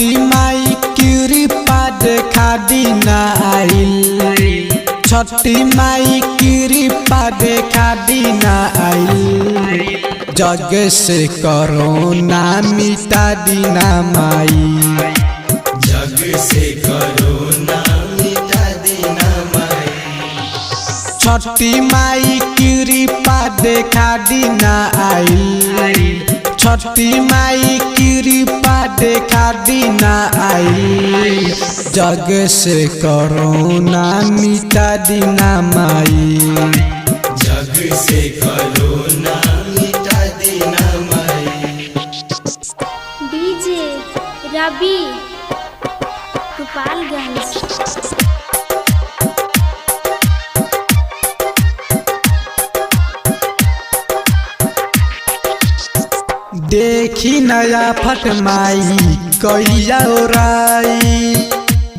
छठी माई कृपा देखा दीना आइल, छठी माई कृपा देखा दीना आइल, जग से कोरोना मिटा दीना माई, जग से कोरोना मिटा दीना माई। छठी माई कृपा देखा दीना आइल, छठी माई कृपा देखा दीना आइल, जग से कोरोना मिटा दीना माई, जग से कोरोना मिटा दीना माई। डीजे रवि गोपालगंज। देखी नया फट माई कैया ओराई,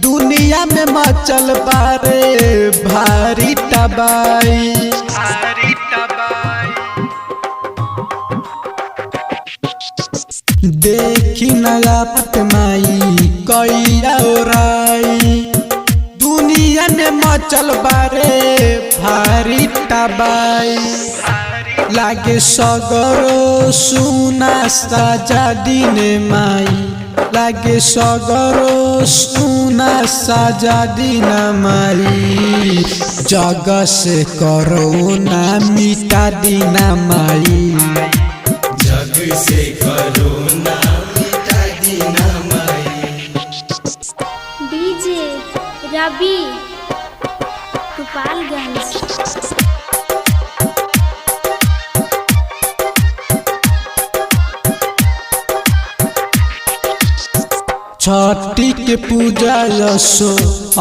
दुनिया में मचल बारे भारी तबाई, देखी नया फट माई कैया ओराई, दुनिया में मचल बारे भारी तबाई, लागे सगरो सुना साजा दीने माई, लागे सगरो सुना साजा दीना माई, जग से कोरोना मिटा दीना माई, जग से कोरोना मिटा दीना माई। डीजे रवि गोपालगंज। छठी के पूजा यसो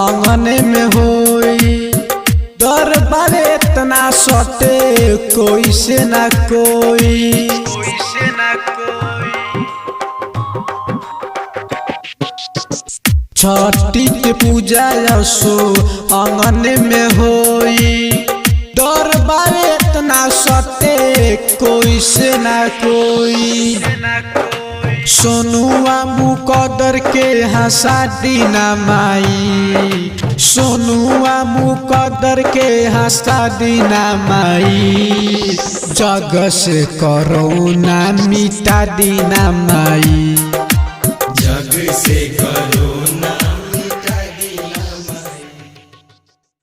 आंगने में होई, दरबार इतना सटे कोई से ना कोई, छठी के पूजा यसो आंगने में होई, दरबार इतना सटे कोई से ना कोई, सोनुआ मुकदर के हंसा दीना माई, सोनुआ मुकदर के हंसा दीना माई, जग से कोरोना मिटा दीना माई, जग से